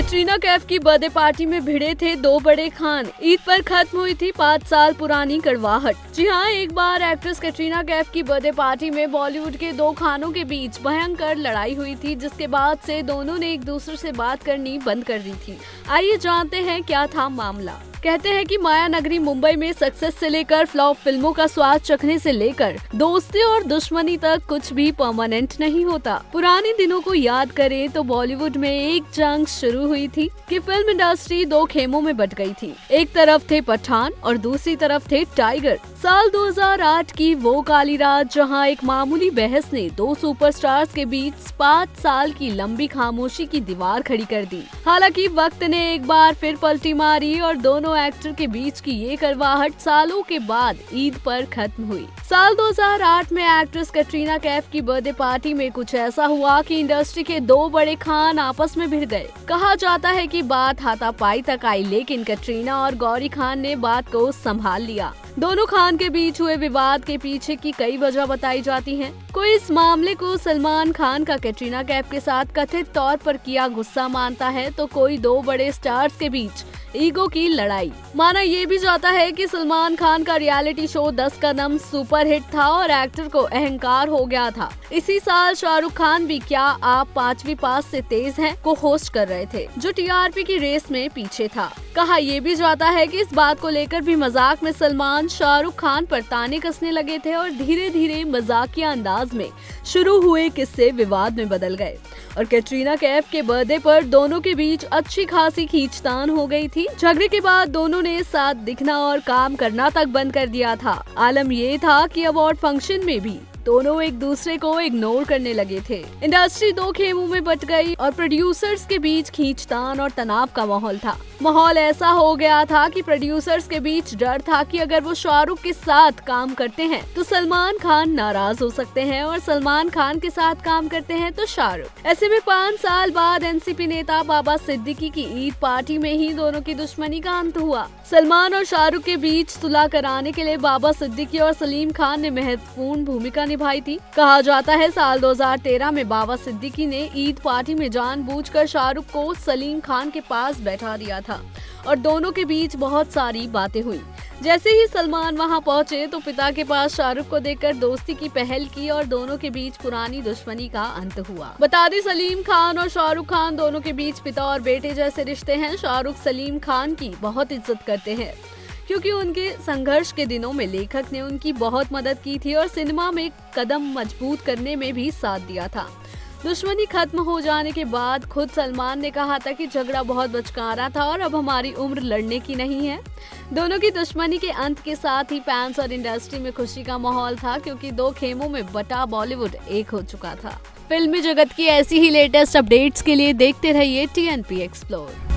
कैटरीना कैफ की birthday party में भिड़े थे दो बड़े खान। ईद पर खत्म हुई थी 5 साल पुरानी कड़वाहट। जी हाँ, एक बार एक्ट्रेस कैटरीना कैफ की बर्थडे पार्टी में बॉलीवुड के दो खानों के बीच भयंकर लड़ाई हुई थी, जिसके बाद से दोनों ने एक दूसरे से बात करनी बंद कर दी थी। आइए जानते हैं क्या था मामला। कहते हैं कि माया नगरी मुंबई में सक्सेस से लेकर फ्लॉप फिल्मों का स्वाद चखने से लेकर दोस्ती और दुश्मनी तक कुछ भी परमानेंट नहीं होता। पुराने दिनों को याद करें तो बॉलीवुड में एक जंग शुरू हुई थी कि फिल्म इंडस्ट्री दो खेमों में बट गई थी। एक तरफ थे पठान और दूसरी तरफ थे टाइगर। साल 2008 की वो काली रात जहां एक मामूली बहस ने दो सुपरस्टार्स के बीच 5 साल की लंबी खामोशी की दीवार खड़ी कर दी। हालांकि वक्त ने एक बार फिर पलटी मारी और दोनों एक्टर के बीच की ये कड़वाहट सालों के बाद ईद पर खत्म हुई। साल 2008 में एक्ट्रेस कैटरीना कैफ की बर्थडे पार्टी में कुछ ऐसा हुआ कि इंडस्ट्री के दो बड़े खान आपस में भिड़ गए। कहा जाता है कि बात हाथापाई तक आई, लेकिन कैटरीना और गौरी खान ने बात को संभाल लिया। दोनों खान के बीच हुए विवाद के पीछे की कई वजह बताई जाती हैं। कोई इस मामले को सलमान खान का कैटरीना कैफ के साथ कथित तौर पर किया गुस्सा मानता है, तो कोई दो बड़े स्टार्स के बीच ईगो की लड़ाई। माना ये भी जाता है कि सलमान खान का रियलिटी शो 10 कदम सुपरहिट था और एक्टर को अहंकार हो गया था। इसी साल शाहरुख खान भी क्या आप 5वीं पास से तेज हैं को होस्ट कर रहे थे, जो टीआरपी की रेस में पीछे था। कहा यह भी जाता है कि इस बात को लेकर भी मजाक में सलमान शाहरुख खान पर ताने कसने लगे थे और धीरे धीरे मजाकिया अंदाज में शुरू हुए किस्से विवाद में बदल गए और कैटरीना कैफ के बर्थडे पर दोनों के बीच अच्छी खासी खींचतान हो गई थी। झगड़े के बाद दोनों ने साथ दिखना और काम करना तक बंद कर दिया था। आलम ये था कि अवार्ड फंक्शन में भी दोनों एक दूसरे को इग्नोर करने लगे थे। इंडस्ट्री दो खेमों में बट गई और प्रोड्यूसर्स के बीच खींचतान और तनाव का माहौल था। माहौल ऐसा हो गया था कि प्रोड्यूसर्स के बीच डर था कि अगर वो शाहरुख के साथ काम करते हैं तो सलमान खान नाराज हो सकते हैं और सलमान खान के साथ काम करते हैं तो शाहरुख। ऐसे में 5 साल बाद एनसीपी नेता बाबा सिद्दीकी की ईद पार्टी में ही दोनों की दुश्मनी का अंत हुआ। सलमान और शाहरुख के बीच सुलह कराने के लिए बाबा सिद्दीकी और सलीम खान ने महत्वपूर्ण भूमिका निभाई थी। कहा जाता है साल 2013 में बाबा सिद्दीकी ने ईद पार्टी में जानबूझकर शाहरुख को सलीम खान के पास बैठा दिया था और दोनों के बीच बहुत सारी बातें हुई। जैसे ही सलमान वहां पहुंचे तो पिता के पास शाहरुख को देखकर दोस्ती की पहल की और दोनों के बीच पुरानी दुश्मनी का अंत हुआ। बता दें सलीम खान और शाहरुख खान दोनों के बीच पिता और बेटे जैसे रिश्ते हैं। शाहरुख सलीम खान की बहुत इज्जत करते हैं क्योंकि उनके संघर्ष के दिनों में लेखक ने उनकी बहुत मदद की थी और सिनेमा में कदम मजबूत करने में भी साथ दिया था। दुश्मनी खत्म हो जाने के बाद खुद सलमान ने कहा था कि झगड़ा बहुत बचकाना था और अब हमारी उम्र लड़ने की नहीं है। दोनों की दुश्मनी के अंत के साथ ही फैंस और इंडस्ट्री में खुशी का माहौल था, क्योंकि दो खेमों में बटा बॉलीवुड एक हो चुका था। फिल्मी जगत की ऐसी ही लेटेस्ट अपडेट्स के लिए देखते रहिए TNP एक्सप्लोर।